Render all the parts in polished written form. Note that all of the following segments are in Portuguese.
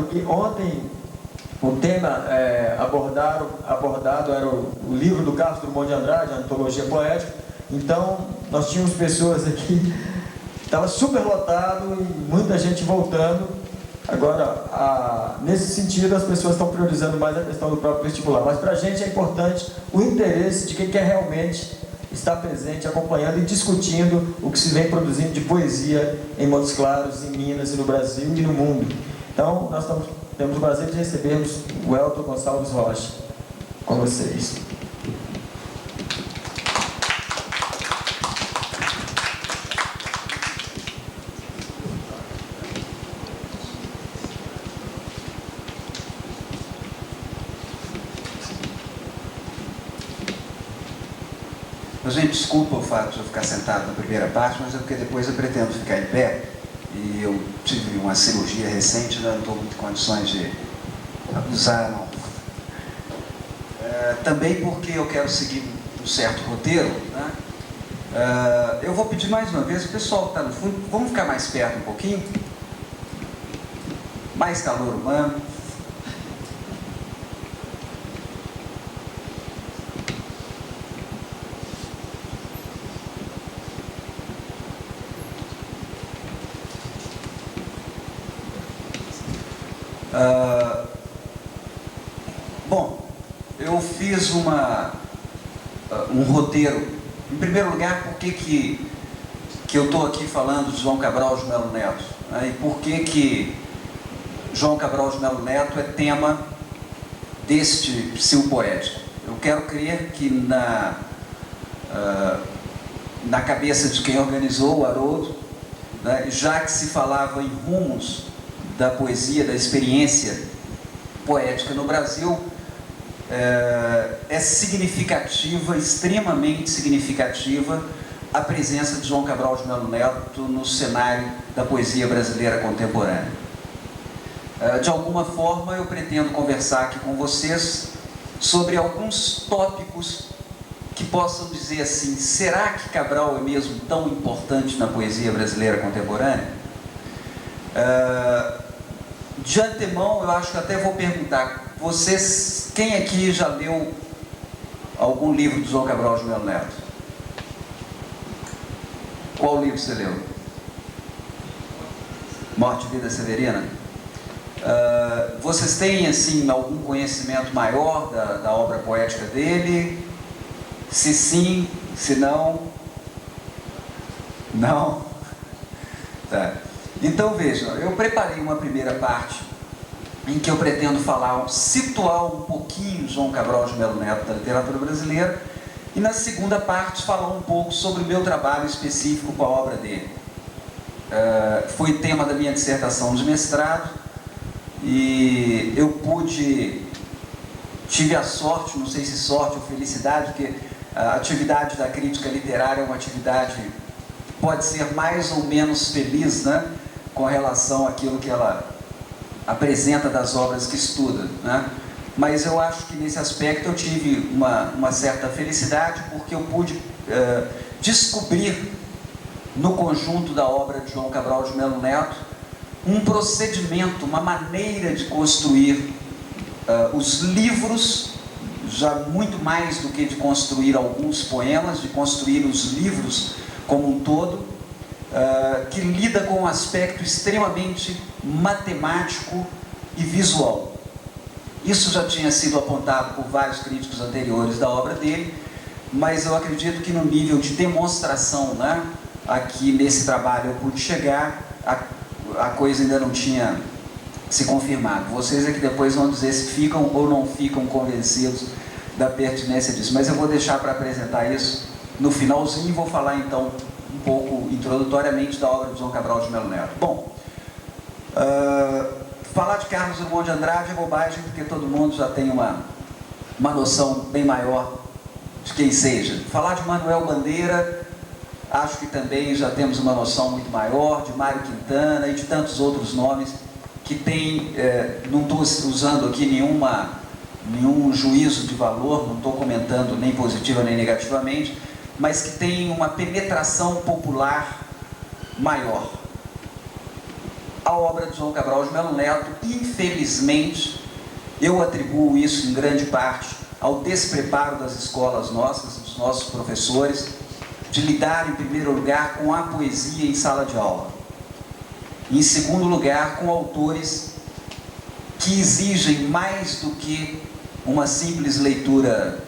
aqui. Ontem, o tema abordado era o livro do Carlos Drummond de Andrade, a Antologia Poética. Então, nós tínhamos pessoas aqui, estava super lotado e muita gente voltando. Agora, nesse sentido, as pessoas estão priorizando mais a questão do próprio vestibular. Mas para a gente é importante o interesse de quem quer realmente estar presente, acompanhando e discutindo o que se vem produzindo de poesia em Montes Claros, em Minas e no Brasil e no mundo. Então, nós temos o prazer de recebermos o Elton Gonçalves Rocha com vocês. Gente, desculpa o fato de eu ficar sentado na primeira parte, mas é porque depois eu pretendo ficar em pé. E eu tive uma cirurgia recente, não estou muito em condições de abusar, não. Também porque eu quero seguir um certo roteiro, né? Eu vou pedir mais uma vez, o pessoal que está no fundo, vamos ficar mais perto um pouquinho? Mais calor humano. Bom, eu fiz um roteiro. Em primeiro lugar, por que eu estou aqui falando de João Cabral de Melo Neto? Né? E por que João Cabral de Melo Neto é tema deste Sil Poético? Eu quero crer que na cabeça de quem organizou o Haroldo, né, já que se falava em rumos da poesia, da experiência poética no Brasil, é significativa, extremamente significativa, a presença de João Cabral de Melo Neto no cenário da poesia brasileira contemporânea. De alguma forma, eu pretendo conversar aqui com vocês sobre alguns tópicos que possam dizer assim: será que Cabral é mesmo tão importante na poesia brasileira contemporânea? De antemão, eu acho que até vou perguntar, vocês, quem aqui já leu algum livro de João Cabral de Melo Neto? Qual livro você leu? Morte e Vida Severina? Vocês têm, assim, algum conhecimento maior da obra poética dele? Se sim, se não? Não? Tá. Então, vejam, eu preparei uma primeira parte em que eu pretendo situar um pouquinho João Cabral de Melo Neto da literatura brasileira, e na segunda parte falar um pouco sobre o meu trabalho específico com a obra dele. Foi tema da minha dissertação de mestrado, e eu tive a sorte, não sei se sorte ou felicidade, porque a atividade da crítica literária é uma atividade que pode ser mais ou menos feliz, né, com relação àquilo que ela apresenta das obras que estuda, né? Mas eu acho que nesse aspecto eu tive uma certa felicidade, porque eu pude descobrir no conjunto da obra de João Cabral de Melo Neto um procedimento, uma maneira de construir os livros, já muito mais do que de construir alguns poemas, de construir os livros como um todo, que lida com um aspecto extremamente matemático e visual. Isso já tinha sido apontado por vários críticos anteriores da obra dele, mas eu acredito que no nível de demonstração, né, aqui nesse trabalho eu pude chegar, a coisa ainda não tinha se confirmado. Vocês é que depois vão dizer se ficam ou não ficam convencidos da pertinência disso, mas eu vou deixar para apresentar isso no finalzinho e vou falar então um pouco introdutoriamente da obra de João Cabral de Melo Neto. Bom, falar de Carlos Drummond de Andrade é bobagem, porque todo mundo já tem uma noção bem maior de quem seja. Falar de Manuel Bandeira, acho que também já temos uma noção muito maior, de Mário Quintana e de tantos outros nomes que tem, não estou usando aqui nenhum juízo de valor, não estou comentando nem positiva nem negativamente, mas que tem uma penetração popular maior. a obra de João Cabral de Melo Neto, infelizmente, eu atribuo isso em grande parte ao despreparo das escolas nossas, dos nossos professores, de lidar, em primeiro lugar, com a poesia em sala de aula. E, em segundo lugar, com autores que exigem mais do que uma simples leitura,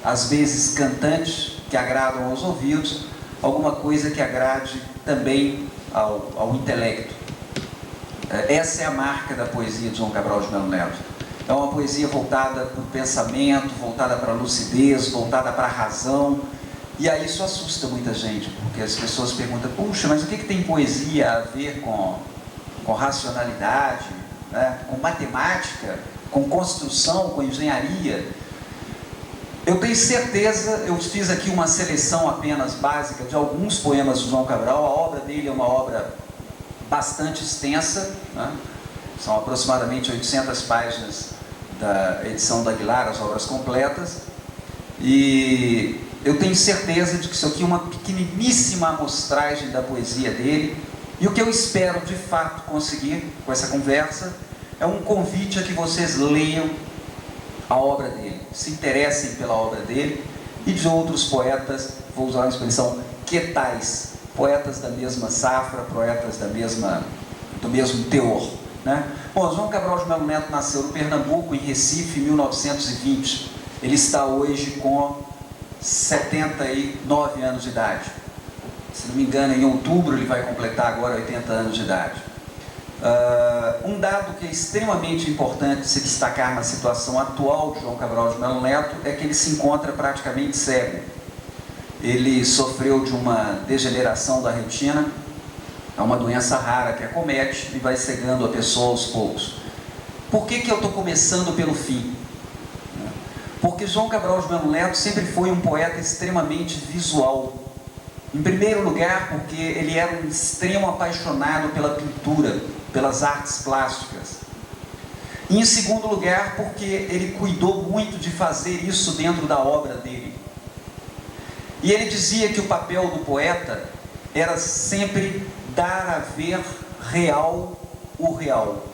às vezes cantante, que agradam aos ouvidos, alguma coisa que agrade também ao intelecto. Essa é a marca da poesia de João Cabral de Melo Neto. É uma poesia voltada para o pensamento, voltada para a lucidez, voltada para a razão. E aí isso assusta muita gente, porque as pessoas perguntam: puxa, mas o que tem poesia a ver com racionalidade, né? Com matemática, com construção, com engenharia? Eu tenho certeza, eu fiz aqui uma seleção apenas básica de alguns poemas de João Cabral. A obra dele é uma obra bastante extensa, né? São aproximadamente 800 páginas da edição da Aguilar, as obras completas, e eu tenho certeza de que isso aqui é uma pequeniníssima amostragem da poesia dele, e o que eu espero de fato conseguir com essa conversa é um convite a que vocês leiam a obra dele, se interessem pela obra dele e de outros poetas, vou usar a expressão, que tais, poetas da mesma safra, poetas do mesmo teor, né? Bom, João Cabral de Melo Neto nasceu no Pernambuco, em Recife, em 1920. Ele está hoje com 79 anos de idade. Se não me engano, em outubro ele vai completar agora 80 anos de idade. Um dado que é extremamente importante se destacar na situação atual de João Cabral de Melo Neto é que ele se encontra praticamente cego. Ele sofreu de uma degeneração da retina, é uma doença rara que acomete e vai cegando a pessoa aos poucos. Por que eu estou começando pelo fim? Porque João Cabral de Melo Neto sempre foi um poeta extremamente visual. Em primeiro lugar, porque ele era um extremo apaixonado pela pintura, pelas artes plásticas. E em segundo lugar, porque ele cuidou muito de fazer isso dentro da obra dele. E ele dizia que o papel do poeta era sempre dar a ver real o real.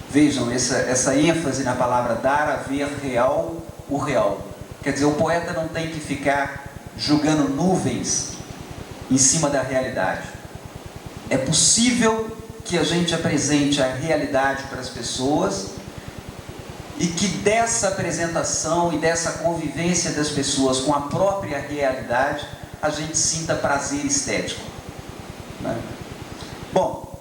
Vejam essa ênfase na palavra dar a ver real o real. Quer dizer, o poeta não tem que ficar jogando nuvens em cima da realidade. É possível que a gente apresente a realidade para as pessoas e que dessa apresentação e dessa convivência das pessoas com a própria realidade a gente sinta prazer estético, né? Bom,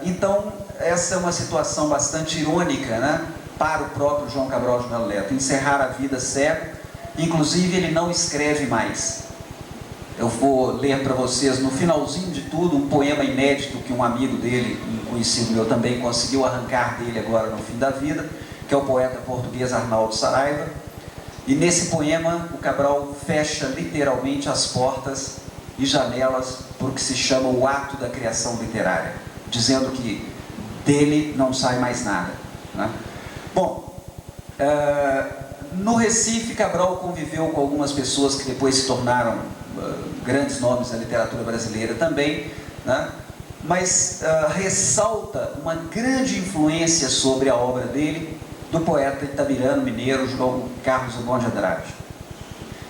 então essa é uma situação bastante irônica, né, para o próprio João Cabral de Melo Neto, encerrar a vida cego. Inclusive ele não escreve mais. Eu vou ler para vocês no finalzinho de tudo um poema inédito que um amigo dele, um conhecido meu também, conseguiu arrancar dele agora no fim da vida, que é o poeta português Arnaldo Saraiva. E nesse poema o Cabral fecha literalmente as portas e janelas para o que se chama o ato da criação literária, dizendo que dele não sai mais nada, né? Bom, no Recife, Cabral conviveu com algumas pessoas que depois se tornaram grandes nomes da literatura brasileira também, né? Mas ressalta uma grande influência sobre a obra dele do poeta itabirano mineiro João Carlos Drummond de Andrade.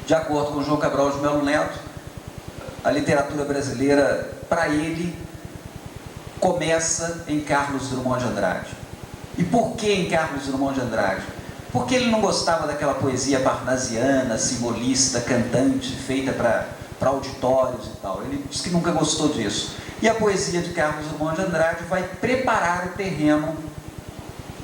De acordo com João Cabral de Melo Neto, a literatura brasileira, para ele, começa em Carlos Drummond de Andrade. E por que em Carlos Drummond de Andrade? Porque ele não gostava daquela poesia parnasiana, simbolista, cantante, feita para auditórios e tal. Ele disse que nunca gostou disso. E a poesia de Carlos Drummond de Andrade vai preparar o terreno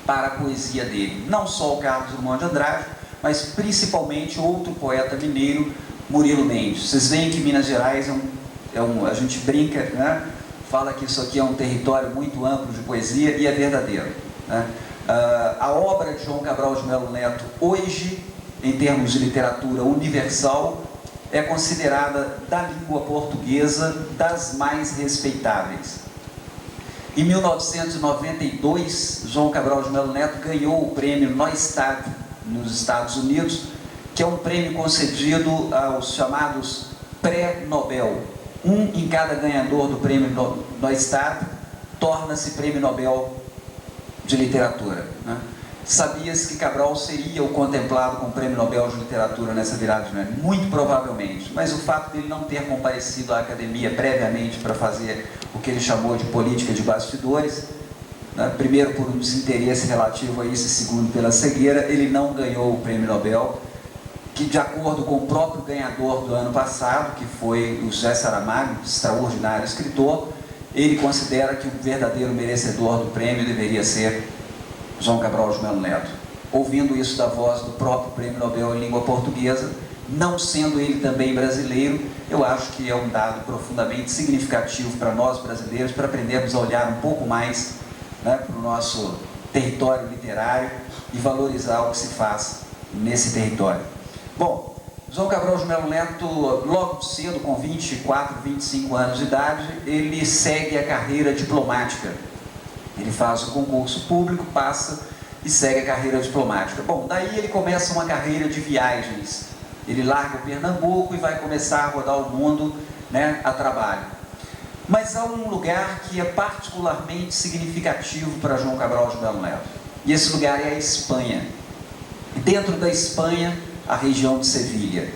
para a poesia dele. Não só o Carlos Drummond de Andrade, mas principalmente outro poeta mineiro, Murilo Mendes. Vocês veem que Minas Gerais a gente brinca, né? Fala que isso aqui é um território muito amplo de poesia, e é verdadeiro, né? A obra de João Cabral de Melo Neto, hoje, em termos de literatura universal, é considerada, da língua portuguesa, das mais respeitáveis. Em 1992, João Cabral de Melo Neto ganhou o prêmio Neustadt, nos Estados Unidos, que é um prêmio concedido aos chamados pré-Nobel. Um em cada ganhador do prêmio Neustadt torna-se Prêmio Nobel de Literatura, né? Sabia-se que Cabral seria o contemplado com o Prêmio Nobel de Literatura nessa virada de ano? Muito provavelmente, mas o fato dele não ter comparecido à academia previamente para fazer o que ele chamou de política de bastidores, né? Primeiro por um desinteresse relativo a isso e segundo pela cegueira, ele não ganhou o Prêmio Nobel, que de acordo com o próprio ganhador do ano passado, que foi o José Saramago, extraordinário escritor, ele considera que o verdadeiro merecedor do prêmio deveria ser João Cabral de Melo Neto. Ouvindo isso da voz do próprio Prêmio Nobel em língua portuguesa, não sendo ele também brasileiro, eu acho que é um dado profundamente significativo para nós brasileiros, para aprendermos a olhar um pouco mais, né, para o nosso território literário e valorizar o que se faz nesse território. Bom, João Cabral de Melo Neto, logo cedo, com 24, 25 anos de idade, ele segue a carreira diplomática. Ele faz o concurso público, passa e segue a carreira diplomática. Bom, daí ele começa uma carreira de viagens. Ele larga o Pernambuco e vai começar a rodar o mundo, né, a trabalho. Mas há um lugar que é particularmente significativo para João Cabral de Melo Neto. E esse lugar é a Espanha. E dentro da Espanha, a região de Sevilha.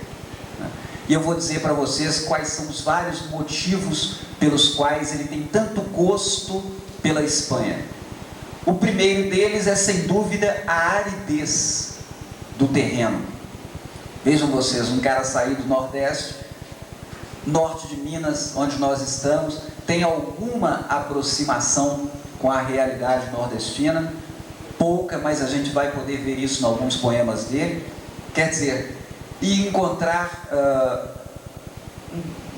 E eu vou dizer para vocês quais são os vários motivos pelos quais ele tem tanto gosto pela Espanha. O primeiro deles é, sem dúvida, a aridez do terreno. Vejam vocês, um cara sair do Nordeste, norte de Minas, onde nós estamos, tem alguma aproximação com a realidade nordestina, pouca, mas a gente vai poder ver isso em alguns poemas dele. Quer dizer, e encontrar,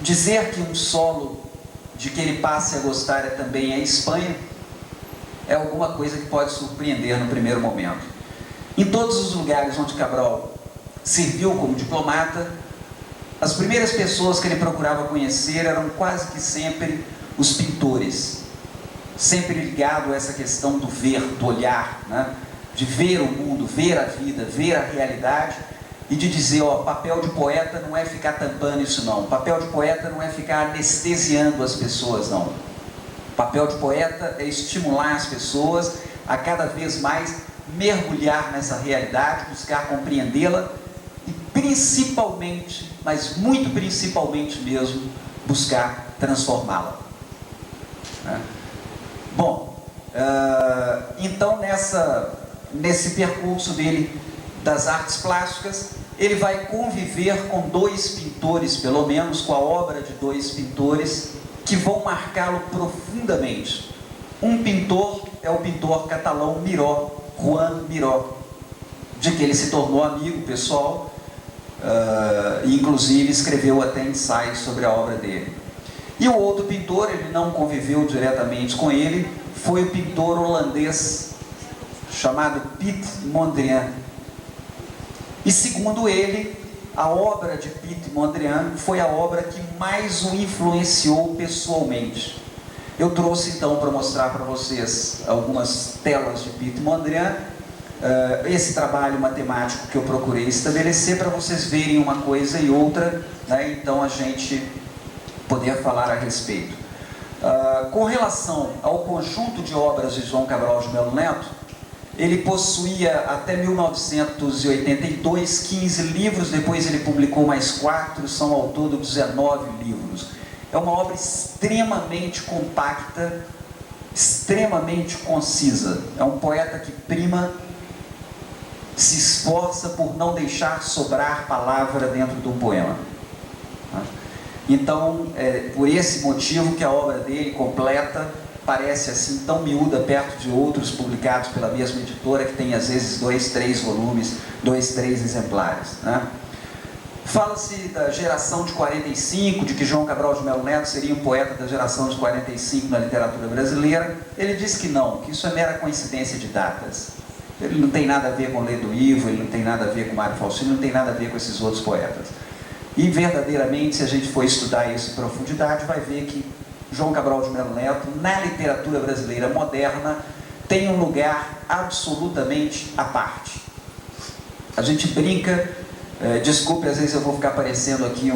dizer que um solo de que ele passe a gostar também é Espanha, é alguma coisa que pode surpreender no primeiro momento. Em todos os lugares onde Cabral serviu como diplomata, as primeiras pessoas que ele procurava conhecer eram quase que sempre os pintores, sempre ligado a essa questão do ver, do olhar, né? De ver o mundo, ver a vida, ver a realidade, e de dizer, ó, papel de poeta não é ficar tampando isso não, papel de poeta não é ficar anestesiando as pessoas não, papel de poeta é estimular as pessoas a cada vez mais mergulhar nessa realidade, buscar compreendê-la e principalmente, mas muito principalmente mesmo, buscar transformá-la, né? Bom, então nesse percurso dele das artes plásticas, ele vai conviver com dois pintores, pelo menos com a obra de dois pintores, que vão marcá-lo profundamente. Um pintor é o pintor catalão Miró, Joan Miró, de que ele se tornou amigo pessoal, e inclusive escreveu até ensaios sobre a obra dele. E o outro pintor, ele não conviveu diretamente com ele, foi o pintor holandês chamado Piet Mondrian. E segundo ele, a obra de Piet Mondrian foi a obra que mais o influenciou pessoalmente. Eu trouxe então para mostrar para vocês algumas telas de Piet Mondrian, esse trabalho matemático que eu procurei estabelecer para vocês verem uma coisa e outra, né? Então a gente poder falar a respeito. Com relação ao conjunto de obras de João Cabral de Melo Neto, ele possuía até 1982 15 livros, depois ele publicou mais 4, são ao todo 19 livros. É uma obra extremamente compacta, extremamente concisa. É um poeta que prima, se esforça por não deixar sobrar palavra dentro de um poema. Então, é por esse motivo que a obra dele completa parece assim tão miúda perto de outros publicados pela mesma editora, que tem às vezes 2, 3 volumes, 2, 3 exemplares, né? Fala-se da geração de 45, de que João Cabral de Melo Neto seria um poeta da geração de 45 na literatura brasileira. Ele diz que não, que isso é mera coincidência de datas. Ele não tem nada a ver com Ledo Ivo, ele não tem nada a ver com Mário Faustino, não tem nada a ver com esses outros poetas. E verdadeiramente, se a gente for estudar isso em profundidade, vai ver que João Cabral de Melo Neto, na literatura brasileira moderna, tem um lugar absolutamente à parte. A gente brinca, desculpe, às vezes eu vou ficar parecendo aqui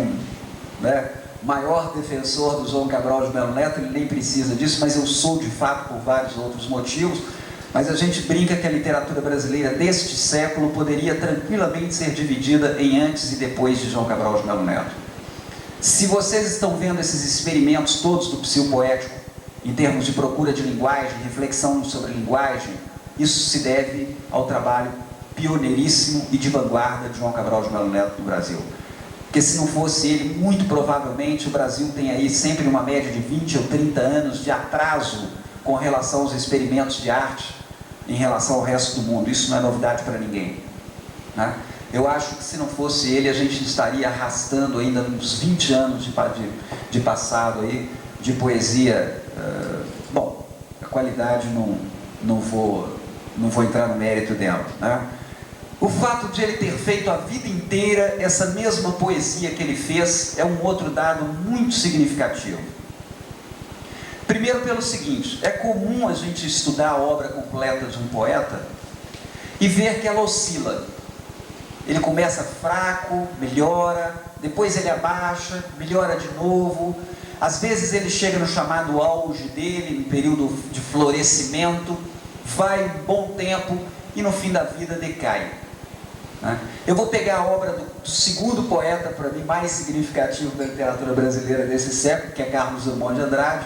maior defensor do João Cabral de Melo Neto, ele nem precisa disso, mas eu sou de fato por vários outros motivos. Mas a gente brinca que a literatura brasileira deste século poderia tranquilamente ser dividida em antes e depois de João Cabral de Melo Neto. Se vocês estão vendo esses experimentos todos do psicopoético, em termos de procura de linguagem, reflexão sobre linguagem, isso se deve ao trabalho pioneiríssimo e de vanguarda de João Cabral de Melo Neto no Brasil. Porque se não fosse ele, muito provavelmente o Brasil tem aí sempre uma média de 20 ou 30 anos de atraso com relação aos experimentos de arte em relação ao resto do mundo. Isso não é novidade para ninguém, né? Eu acho que se não fosse ele, a gente estaria arrastando ainda uns 20 anos de passado aí, de poesia. Bom, a qualidade não vou entrar no mérito dela, né? O fato de ele ter feito a vida inteira essa mesma poesia que ele fez é um outro dado muito significativo. Primeiro pelo seguinte, é comum a gente estudar a obra completa de um poeta e ver que ela oscila. Ele começa fraco, melhora, depois ele abaixa, melhora de novo. Às vezes ele chega no chamado auge dele, no período de florescimento, vai um bom tempo e no fim da vida decai, né? Eu vou pegar a obra do segundo poeta, para mim, mais significativo da literatura brasileira desse século, que é Carlos Drummond de Andrade,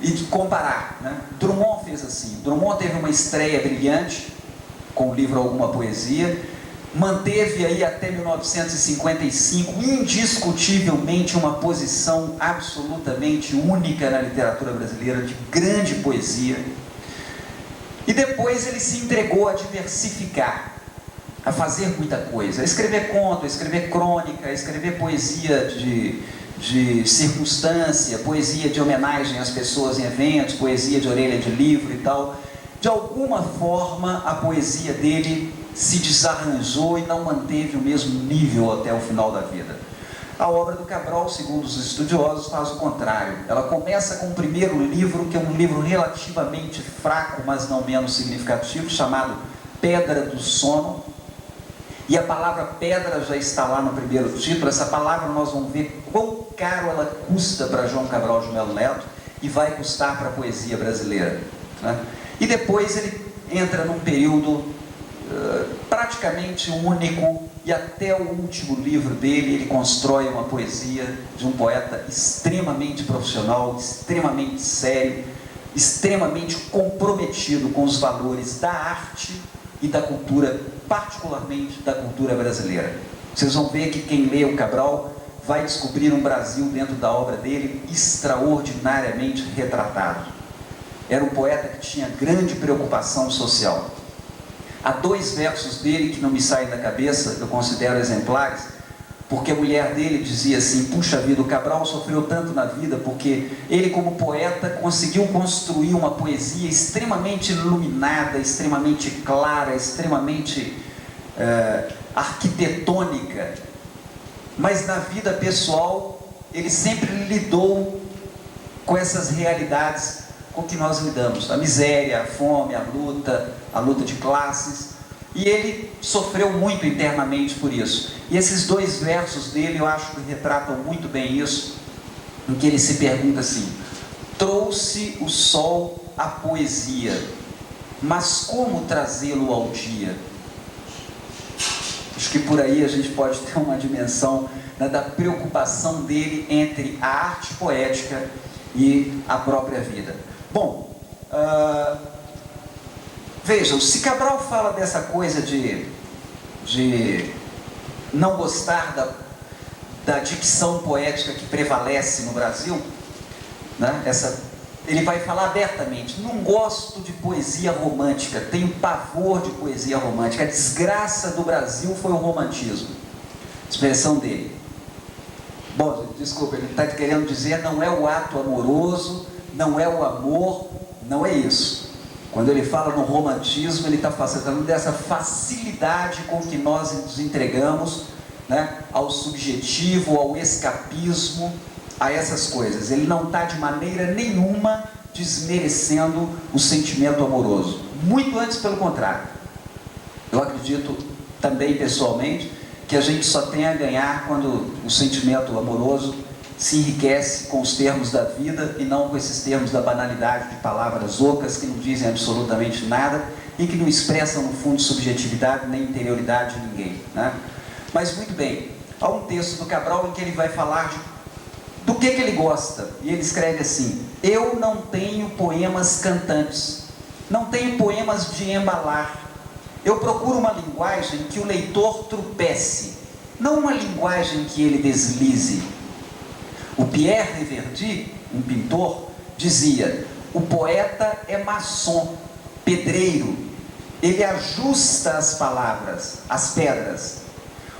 e de comparar, né? Drummond fez assim. Drummond teve uma estreia brilhante com o livro Alguma Poesia, manteve aí até 1955 indiscutivelmente uma posição absolutamente única na literatura brasileira, de grande poesia, e depois ele se entregou a diversificar, a fazer muita coisa, a escrever conto, a escrever crônica, a escrever poesia de circunstância, poesia de homenagem às pessoas em eventos, poesia de orelha de livro e tal. De alguma forma a poesia dele se desarranjou e não manteve o mesmo nível até o final da vida. A obra do Cabral, segundo os estudiosos, faz o contrário. Ela começa com o primeiro livro, que é um livro relativamente fraco, mas não menos significativo, chamado Pedra do Sono. E a palavra pedra já está lá no primeiro título. Essa palavra nós vamos ver quão caro ela custa para João Cabral de Melo Neto e vai custar para a poesia brasileira, né? E depois ele entra num período praticamente único, e até o último livro dele ele constrói uma poesia de um poeta extremamente profissional, extremamente sério, extremamente comprometido com os valores da arte e da cultura, particularmente da cultura brasileira. Vocês vão ver que quem lê o Cabral vai descobrir um Brasil dentro da obra dele extraordinariamente retratado. Era um poeta que tinha grande preocupação social. Há 2 versos dele que não me saem da cabeça, eu considero exemplares, porque a mulher dele dizia assim: puxa vida, o Cabral sofreu tanto na vida porque ele, como poeta, conseguiu construir uma poesia extremamente iluminada, extremamente clara, extremamente arquitetônica, mas na vida pessoal ele sempre lidou com essas realidades com que nós lidamos, a miséria, a fome, a luta de classes, e ele sofreu muito internamente por isso. E esses 2 versos dele eu acho que retratam muito bem isso, em que ele se pergunta assim: trouxe o sol à poesia, mas como trazê-lo ao dia? Acho que por aí a gente pode ter uma dimensão, né, da preocupação dele entre a arte poética e a própria vida. Bom, vejam, se Cabral fala dessa coisa de não gostar da dicção poética que prevalece no Brasil, né, ele vai falar abertamente: não gosto de poesia romântica, tenho pavor de poesia romântica, a desgraça do Brasil foi o romantismo. Expressão dele. Bom, desculpa, ele está querendo dizer, não é o ato amoroso, não é o amor, não é isso. Quando ele fala no romantismo, ele está falando dessa facilidade com que nós nos entregamos, né, ao subjetivo, ao escapismo, a essas coisas. Ele não está de maneira nenhuma desmerecendo o sentimento amoroso. Muito antes, pelo contrário. Eu acredito também, pessoalmente, que a gente só tem a ganhar quando o sentimento amoroso se enriquece com os termos da vida e não com esses termos da banalidade de palavras ocas que não dizem absolutamente nada e que não expressam, no fundo, subjetividade nem interioridade de ninguém, né? Mas, muito bem, há um texto do Cabral em que ele vai falar do que ele gosta, e ele escreve assim: eu não tenho poemas cantantes, não tenho poemas de embalar, eu procuro uma linguagem que o leitor tropece, não uma linguagem que ele deslize. O Pierre de Verdi, um pintor, dizia: o poeta é maçom, pedreiro, ele ajusta as palavras, as pedras.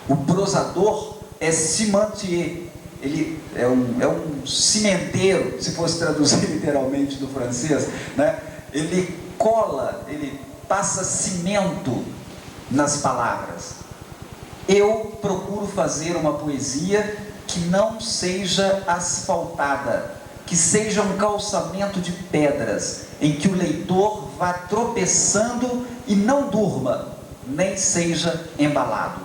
O prosador é cimentier, ele é um cimenteiro, se fosse traduzir literalmente do francês, né? Ele cola, ele passa cimento nas palavras. Eu procuro fazer uma poesia que não seja asfaltada, que seja um calçamento de pedras, em que o leitor vá tropeçando e não durma, nem seja embalado.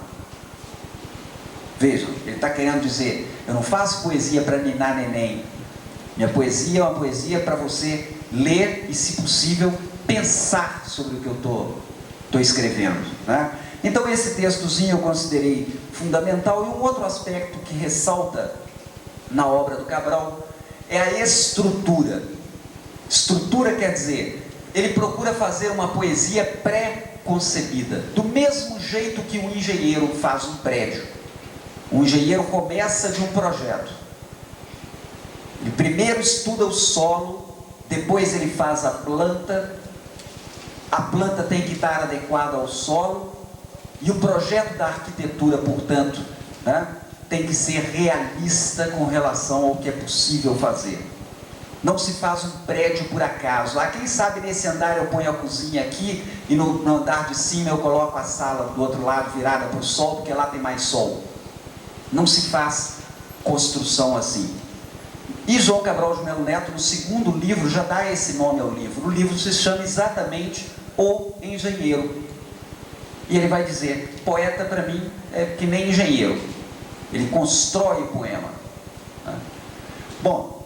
Vejam, ele está querendo dizer: eu não faço poesia para ninar neném. Minha poesia é uma poesia para você ler e, se possível, pensar sobre o que eu estou escrevendo, né? Então, esse textozinho eu considerei fundamental. E um outro aspecto que ressalta na obra do Cabral é a estrutura. Estrutura quer dizer, ele procura fazer uma poesia pré-concebida, do mesmo jeito que um engenheiro faz um prédio. O engenheiro começa de um projeto. Ele primeiro estuda o solo, depois ele faz a planta tem que estar adequada ao solo, e o projeto da arquitetura, portanto, né, tem que ser realista com relação ao que é possível fazer. Não se faz um prédio por acaso. Quem sabe nesse andar eu ponho a cozinha aqui e no andar de cima eu coloco a sala do outro lado virada para o sol, porque lá tem mais sol. Não se faz construção assim. E João Cabral de Melo Neto, no segundo livro, já dá esse nome ao livro. O livro se chama exatamente O Engenheiro. E ele vai dizer: poeta para mim é que nem engenheiro, ele constrói o poema, né? Bom,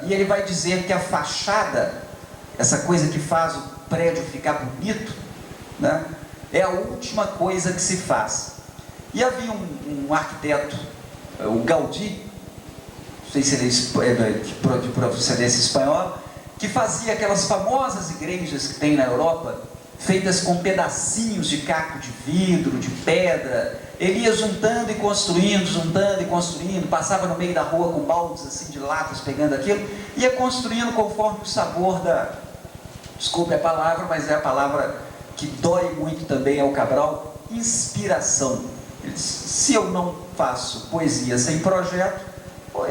e ele vai dizer que a fachada, essa coisa que faz o prédio ficar bonito, né, é a última coisa que se faz. E havia um arquiteto, o Gaudí, não sei se ele é de procedência espanhola, que fazia aquelas famosas igrejas que tem na Europa, feitas com pedacinhos de caco de vidro, de pedra. Ele ia juntando e construindo, passava no meio da rua com baldes assim de latas, pegando aquilo, ia construindo conforme o sabor desculpe a palavra, mas é a palavra que dói muito também ao Cabral, inspiração. Ele diz: se eu não faço poesia sem projeto,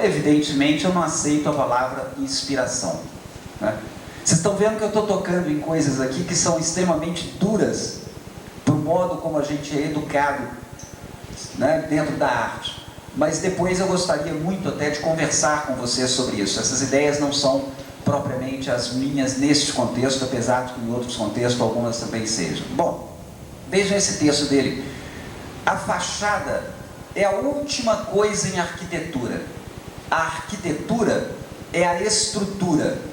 evidentemente eu não aceito a palavra inspiração, né? Vocês estão vendo que eu estou tocando em coisas aqui que são extremamente duras do modo como a gente é educado, né, dentro da arte. Mas depois eu gostaria muito até de conversar com vocês sobre isso. Essas ideias não são propriamente as minhas neste contexto, apesar de que em outros contextos algumas também sejam. Bom, vejam esse texto dele. A fachada é a última coisa em arquitetura. A arquitetura é a estrutura.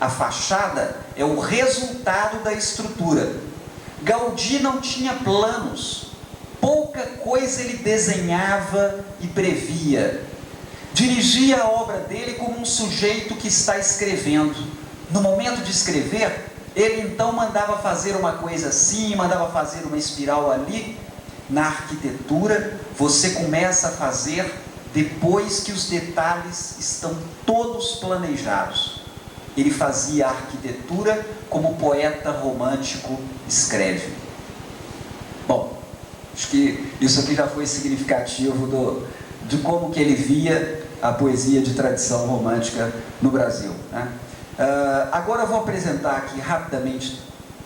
A fachada é o resultado da estrutura. Gaudí não tinha planos, pouca coisa ele desenhava e previa. Dirigia a obra dele como um sujeito que está escrevendo. No momento de escrever, ele então mandava fazer uma coisa assim, mandava fazer uma espiral ali. Na arquitetura, você começa a fazer depois que os detalhes estão todos planejados. Ele fazia a arquitetura como o poeta romântico escreve. Bom, acho que isso aqui já foi significativo de como que ele via a poesia de tradição romântica no Brasil, né? Agora eu vou apresentar aqui rapidamente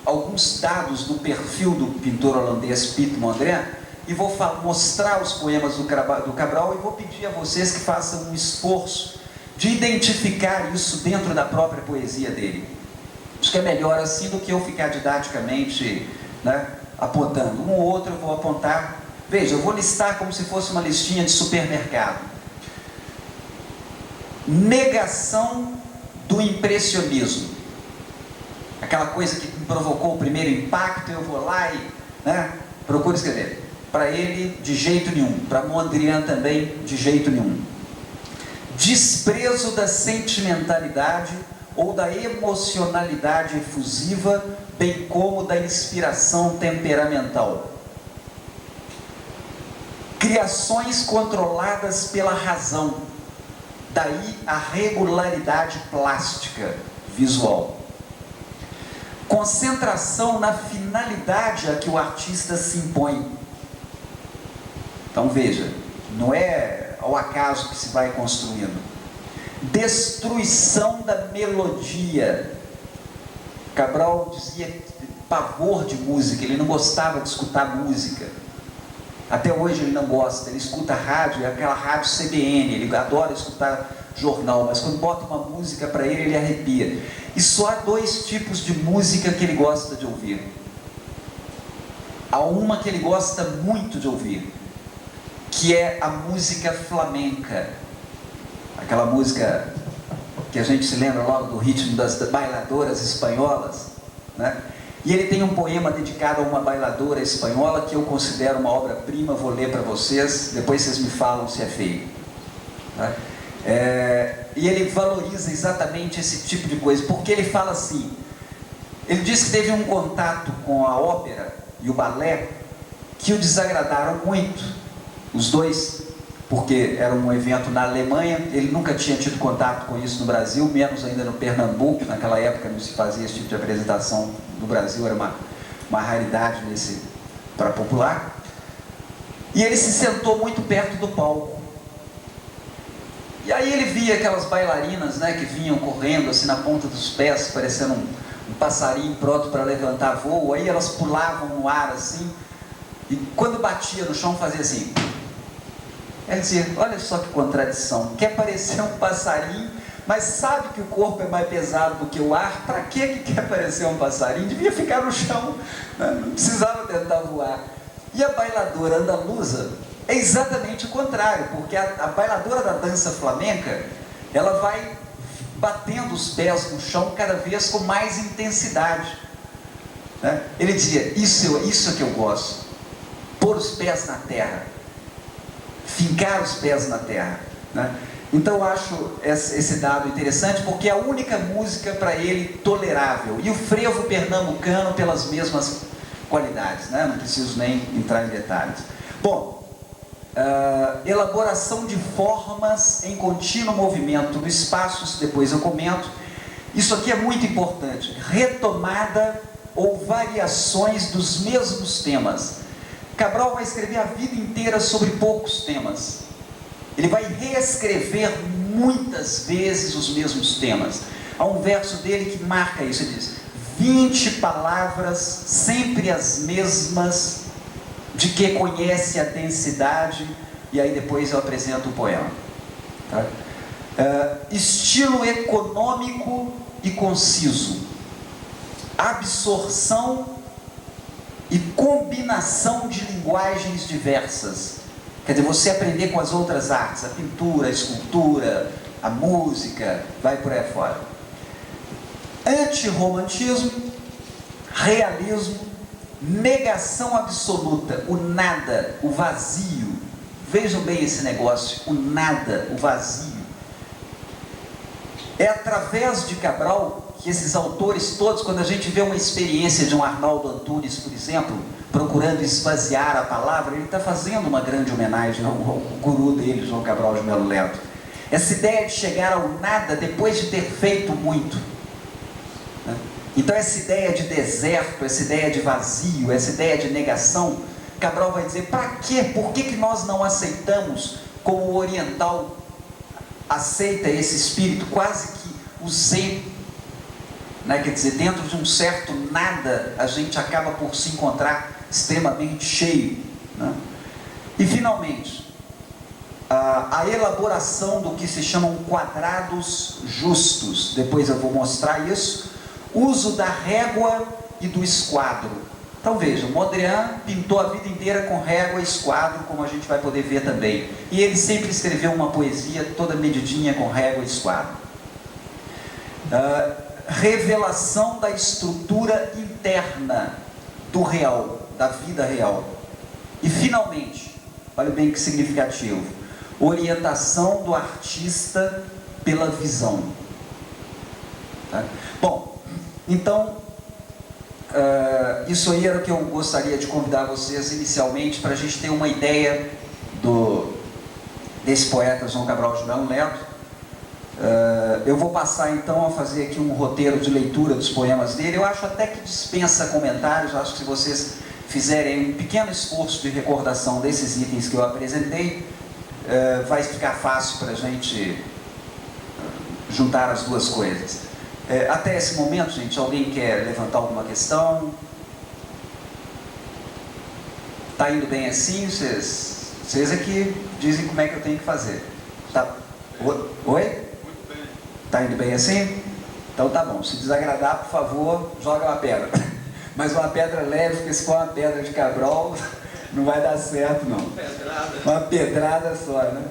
alguns dados do perfil do pintor holandês Piet Mondrian e vou mostrar os poemas do Cabral e vou pedir a vocês que façam um esforço de identificar isso dentro da própria poesia dele. Acho que é melhor assim do que eu ficar didaticamente, né, apontando. Um ou outro eu vou apontar. Veja, eu vou listar como se fosse uma listinha de supermercado. negação do impressionismo. Aquela coisa que me provocou o primeiro impacto, eu vou lá e procuro escrever. Para ele, de jeito nenhum. Para Mondrian também, de jeito nenhum. Desprezo da sentimentalidade ou da emocionalidade efusiva, bem como da inspiração temperamental. Criações controladas pela razão, daí a regularidade plástica visual. Concentração na finalidade a que o artista se impõe. Então veja, não é ao acaso que se vai construindo. Destruição da melodia. Cabral dizia pavor de música, ele não gostava de escutar música. Até hoje ele não gosta, ele escuta rádio, é aquela rádio CBN, ele adora escutar jornal, mas quando bota uma música para ele, ele arrepia. E só há dois tipos de música que ele gosta de ouvir. Há uma que ele gosta muito de ouvir, que é a música flamenca. Aquela música que a gente se lembra logo do ritmo das bailadoras espanholas, né? E ele tem um poema dedicado a uma bailadora espanhola que eu considero uma obra-prima, vou ler para vocês, depois vocês me falam se é feio. Né? E ele valoriza exatamente esse tipo de coisa, porque ele fala assim, ele diz que teve um contato com a ópera e o balé que o desagradaram muito, os dois, porque era um evento na Alemanha, ele nunca tinha tido contato com isso no Brasil, menos ainda no Pernambuco, naquela época não se fazia esse tipo de apresentação no Brasil, era uma raridade para popular, e ele se sentou muito perto do palco, e aí ele via aquelas bailarinas, né, que vinham correndo assim na ponta dos pés, parecendo um passarinho pronto para levantar voo, aí elas pulavam no ar assim, e quando batia no chão fazia assim. Ele dizia, olha só que contradição, quer parecer um passarinho, mas sabe que o corpo é mais pesado do que o ar, para que quer parecer um passarinho? Devia ficar no chão, né? Não precisava tentar voar. E a bailadora andaluza é exatamente o contrário, porque a bailadora da dança flamenca, ela vai batendo os pés no chão cada vez com mais intensidade. Né? Ele dizia, isso é que eu gosto, pôr os pés na terra, fincar os pés na terra. Né? Então eu acho esse dado interessante, porque é a única música para ele tolerável, e o frevo pernambucano pelas mesmas qualidades, né? Não preciso nem entrar em detalhes. Bom, elaboração de formas em contínuo movimento no espaço, depois eu comento. Isso aqui é muito importante, retomada ou variações dos mesmos temas. Cabral vai escrever a vida inteira sobre poucos temas. Ele vai reescrever muitas vezes os mesmos temas. Há um verso dele que marca isso, ele diz, 20 palavras, sempre as mesmas, de que conhece a densidade, e aí depois eu apresento o poema. Tá? Estilo econômico e conciso, absorção e combinação de linguagens diversas. Quer dizer, você aprender com as outras artes, a pintura, a escultura, a música, vai por aí fora. Antirromantismo, realismo, negação absoluta, o nada, o vazio. Vejam bem esse negócio, o nada, o vazio. É através de Cabral que esses autores todos, quando a gente vê uma experiência de um Arnaldo Antunes, por exemplo, procurando esvaziar a palavra, ele está fazendo uma grande homenagem ao guru dele, João Cabral de Melo Neto. Essa ideia de chegar ao nada depois de ter feito muito. Né? Então essa ideia de deserto, essa ideia de vazio, essa ideia de negação, Cabral vai dizer, para quê? Por que nós não aceitamos, como o oriental aceita esse espírito, quase que o zen, né? Quer dizer, dentro de um certo nada, a gente acaba por se encontrar extremamente cheio. Né? E finalmente, a elaboração do que se chamam quadrados justos, depois eu vou mostrar isso, uso da régua e do esquadro. Então vejam, Mondrian pintou a vida inteira com régua e esquadro, como a gente vai poder ver também. E ele sempre escreveu uma poesia toda medidinha com régua e esquadro. Revelação da estrutura interna do real, da vida real. E finalmente, olha bem que significativo, orientação do artista pela visão. Tá? Bom, então, isso aí era o que eu gostaria de convidar vocês inicialmente, para a gente ter uma ideia desse poeta João Cabral de Melo Neto. Eu vou passar então a fazer aqui um roteiro de leitura dos poemas dele. Eu acho até que dispensa comentários. Eu acho que se vocês fizerem um pequeno esforço de recordação desses itens que eu apresentei, vai ficar fácil para a gente juntar as duas coisas. Até esse momento, gente, alguém quer levantar alguma questão? Está indo bem assim? Vocês aqui dizem como é que eu tenho que fazer. Tá? Oi? Está indo bem assim? Então tá bom. Se desagradar, por favor, joga uma pedra. Mas uma pedra leve, porque se for uma pedra de Cabral, não vai dar certo, não. Uma pedrada só, né?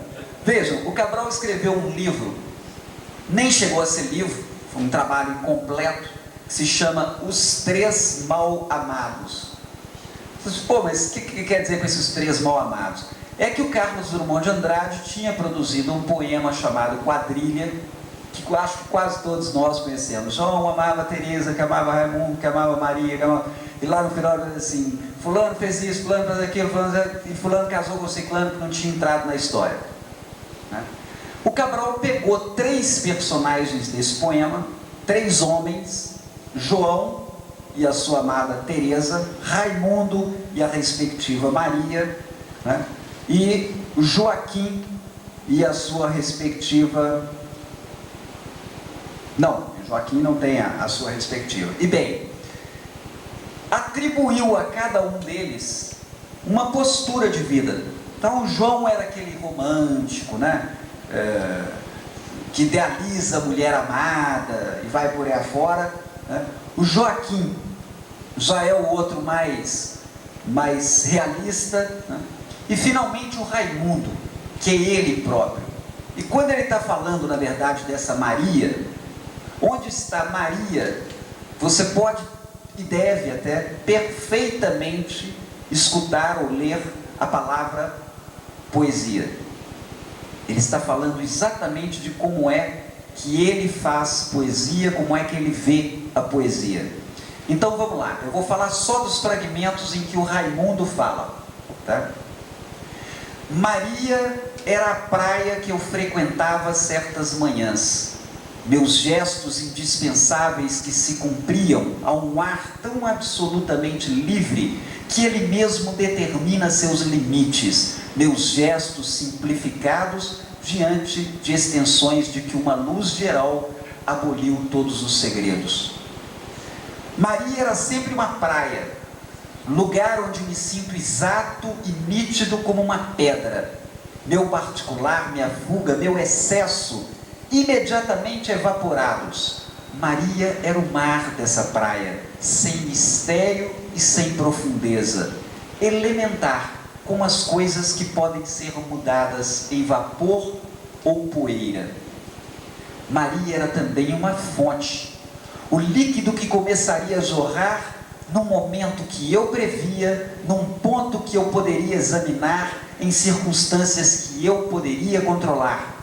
Vejam, o Cabral escreveu um livro, nem chegou a ser livro, foi um trabalho incompleto, que se chama Os Três Mal Amados. Pô, mas o que quer dizer com esses três mal amados? É que o Carlos Drummond de Andrade tinha produzido um poema chamado Quadrilha, que eu acho que quase todos nós conhecemos. João amava Teresa, que amava Raimundo, que amava Maria, que amava... E lá no final era assim, fulano fez isso, fulano fez aquilo, e fulano casou com ciclano que não tinha entrado na história. Né? O Cabral pegou três personagens desse poema, três homens, João e a sua amada Teresa, Raimundo e a respectiva Maria, né? E Joaquim e a sua respectiva... Não, Joaquim não tem a sua respectiva. E bem, atribuiu a cada um deles uma postura de vida. Então, João era aquele romântico, né? Que idealiza a mulher amada e vai por aí afora. Né? O Joaquim já é o outro mais realista. Né? E finalmente o Raimundo, que é ele próprio. E quando ele está falando, na verdade, dessa Maria, onde está Maria, você pode e deve até perfeitamente escutar ou ler a palavra poesia. Ele está falando exatamente de como é que ele faz poesia, como é que ele vê a poesia. Então vamos lá, eu vou falar só dos fragmentos em que o Raimundo fala. Tá? Maria era a praia que eu frequentava certas manhãs. Meus gestos indispensáveis que se cumpriam a um ar tão absolutamente livre que ele mesmo determina seus limites. Meus gestos simplificados diante de extensões de que uma luz geral aboliu todos os segredos. Maria era sempre uma praia, lugar onde me sinto exato e nítido como uma pedra. Meu particular, minha fuga, meu excesso, imediatamente evaporados. Maria era o mar dessa praia, sem mistério e sem profundeza, elementar, como as coisas que podem ser mudadas em vapor ou poeira. Maria era também uma fonte, o líquido que começaria a jorrar num momento que eu previa, num ponto que eu poderia examinar, em circunstâncias que eu poderia controlar.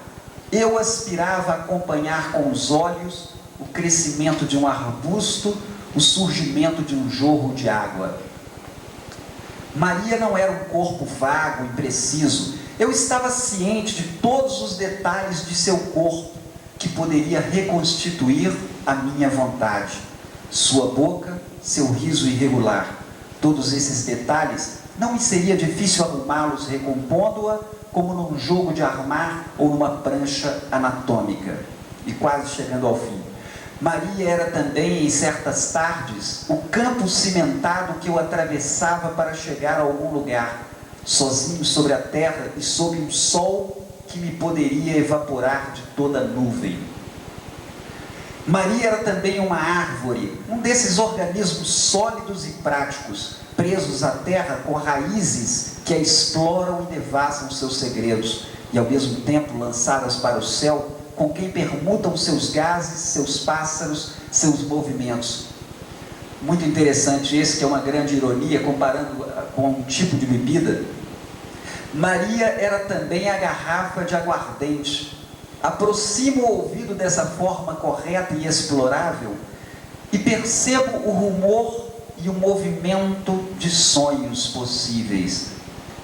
Eu aspirava a acompanhar com os olhos o crescimento de um arbusto, o surgimento de um jorro de água. Maria não era um corpo vago, impreciso. Eu estava ciente de todos os detalhes de seu corpo, que poderia reconstituir a minha vontade. Sua boca, seu riso irregular. Todos esses detalhes, não me seria difícil arrumá-los recompondo-a, como num jogo de armar ou numa prancha anatômica. E quase chegando ao fim. Maria era também, em certas tardes, o campo cimentado que eu atravessava para chegar a algum lugar, sozinho sobre a terra e sob um sol que me poderia evaporar de toda a nuvem. Maria era também uma árvore, um desses organismos sólidos e práticos, presos à terra com raízes que a exploram e devassam seus segredos, e ao mesmo tempo lançadas para o céu, com quem permutam seus gases, seus pássaros, seus movimentos. Muito interessante esse, que é uma grande ironia, comparando com um tipo de bebida. Maria era também a garrafa de aguardente. Aproximo o ouvido dessa forma correta e explorável e percebo o rumor e o movimento de sonhos possíveis.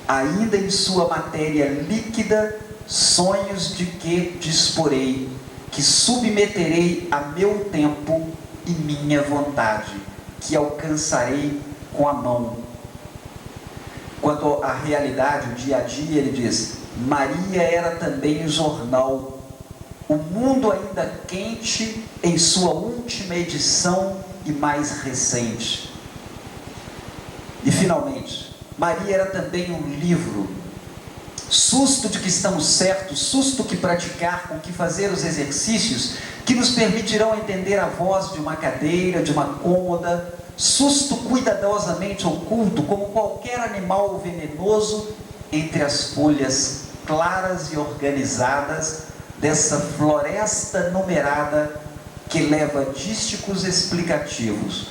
Ainda em sua matéria líquida, sonhos de que disporei, que submeterei a meu tempo e minha vontade, que alcançarei com a mão. Quanto à realidade, o dia a dia, ele diz: Maria era também o jornal, o mundo ainda quente em sua última edição e mais recente. E finalmente, Maria era também um livro, susto de que estamos certos, susto que praticar, com que fazer os exercícios que nos permitirão entender a voz de uma cadeira, de uma cômoda, susto cuidadosamente oculto, como qualquer animal venenoso, entre as folhas claras e organizadas dessa floresta numerada que leva dísticos explicativos,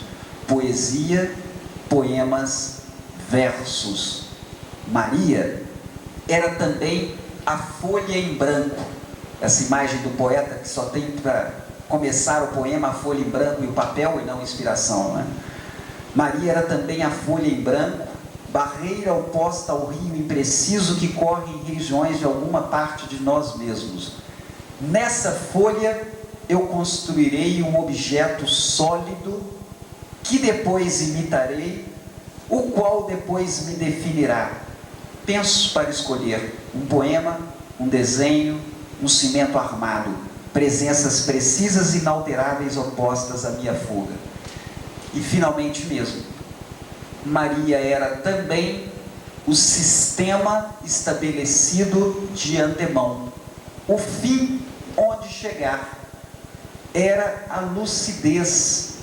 poesia, poemas, versos. Maria era também a folha em branco, essa imagem do poeta que só tem para começar o poema a folha em branco e o papel e não inspiração, né? Maria era também a folha em branco, barreira oposta ao rio impreciso que corre em regiões de alguma parte de nós mesmos. Nessa folha eu construirei um objeto sólido que depois imitarei, o qual depois me definirá. Penso para escolher um poema, um desenho, um cimento armado, presenças precisas e inalteráveis opostas à minha fuga. E finalmente mesmo, Maria era também o sistema estabelecido de antemão, o fim onde chegar. Era a lucidez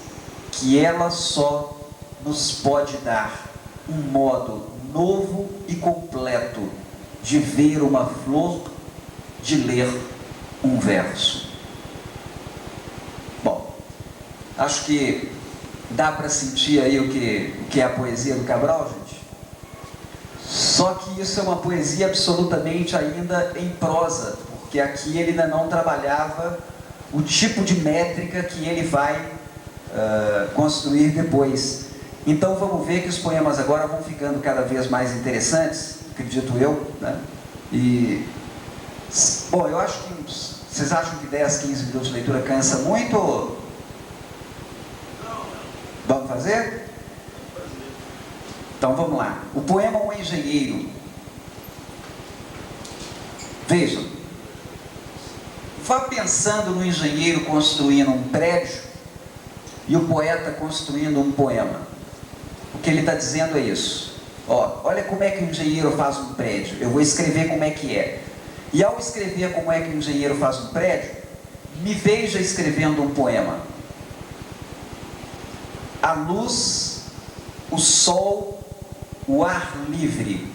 que ela só nos pode dar, um modo novo e completo de ver uma flor, de ler um verso. Bom, acho que dá para sentir aí o que é a poesia do Cabral, gente? Só que isso é uma poesia absolutamente ainda em prosa, porque aqui ele ainda não trabalhava o tipo de métrica que ele vai construir depois. Então vamos ver que os poemas agora vão ficando cada vez mais interessantes, acredito eu, né? E, bom, eu acho que vocês acham que 10, 15 minutos de leitura cansa muito? Vamos fazer? Então vamos lá. O poema O Engenheiro. Vejam, vá pensando no engenheiro construindo um prédio e o poeta construindo um poema. O que ele está dizendo é isso. Ó, olha como é que o engenheiro faz um prédio. Eu vou escrever como é que é. E ao escrever como é que o engenheiro faz um prédio, me veja escrevendo um poema. A luz, o sol, o ar livre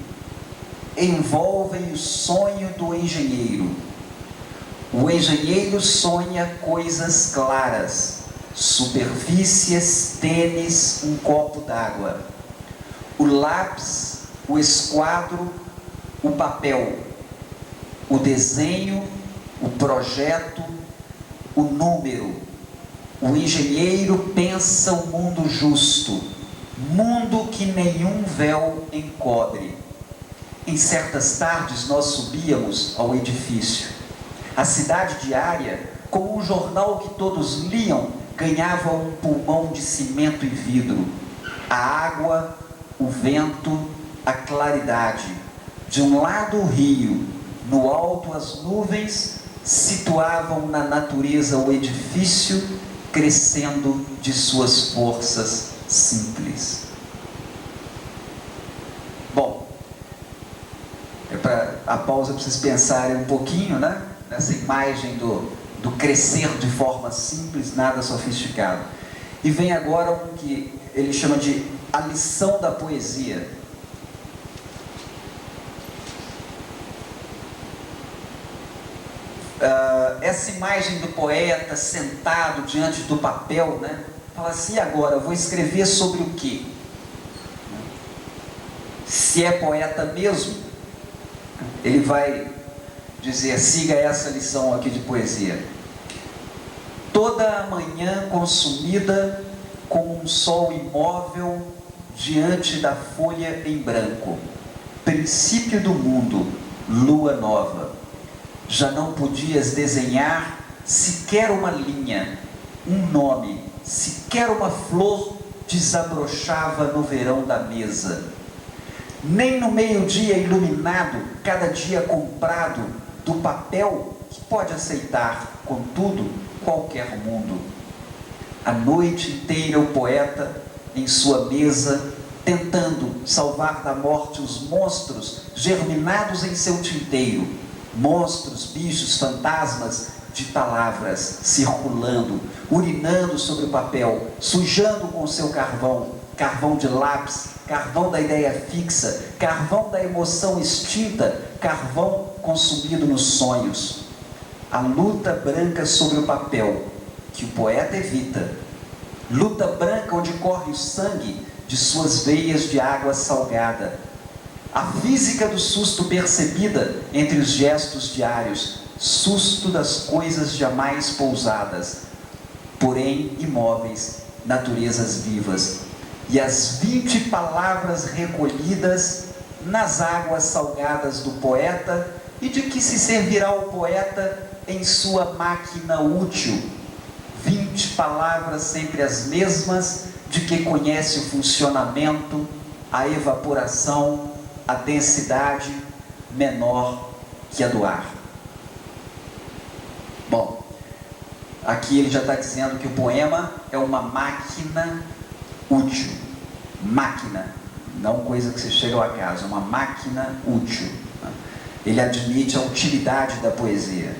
envolvem o sonho do engenheiro. O engenheiro sonha coisas claras, superfícies tênues, um copo d'água. O lápis, o esquadro, o papel, o desenho, o projeto, o número. O engenheiro pensa o mundo justo, mundo que nenhum véu encobre. Em certas tardes nós subíamos ao edifício. A cidade diária, como um jornal que todos liam, ganhava um pulmão de cimento e vidro. A água, o vento, a claridade. De um lado o rio, no alto as nuvens, situavam na natureza o edifício, crescendo de suas forças simples. Bom, a pausa para vocês pensarem um pouquinho, né? Nessa imagem do crescer de forma simples, nada sofisticado. E vem agora o que ele chama de a lição da poesia. Essa imagem do poeta sentado diante do papel, né? Fala assim, e agora, eu vou escrever sobre o quê? Se é poeta mesmo, ele vai dizer, siga essa lição aqui de poesia. Toda a manhã consumida como um sol imóvel diante da folha em branco, princípio do mundo, lua nova. Já não podias desenhar sequer uma linha, um nome, sequer uma flor desabrochava no verão da mesa. Nem no meio-dia iluminado, cada dia comprado, do papel que pode aceitar, contudo, qualquer mundo. A noite inteira o poeta, em sua mesa, tentando salvar da morte os monstros germinados em seu tinteiro, monstros, bichos, fantasmas de palavras circulando, urinando sobre o papel, sujando com seu carvão, carvão de lápis, carvão da ideia fixa, carvão da emoção extinta, carvão consumido nos sonhos. A luta branca sobre o papel, que o poeta evita, luta branca onde corre o sangue de suas veias de água salgada, a física do susto percebida entre os gestos diários, susto das coisas jamais pousadas, porém imóveis, naturezas vivas, e as 20 palavras recolhidas nas águas salgadas do poeta, e de que se servirá o poeta em sua máquina útil. 20 palavras sempre as mesmas, de que conhece o funcionamento, a evaporação, a densidade menor que a do ar. Bom, aqui ele já está dizendo que o poema é uma máquina útil. Máquina, não coisa que você chega ao acaso, é uma máquina útil. Ele admite a utilidade da poesia.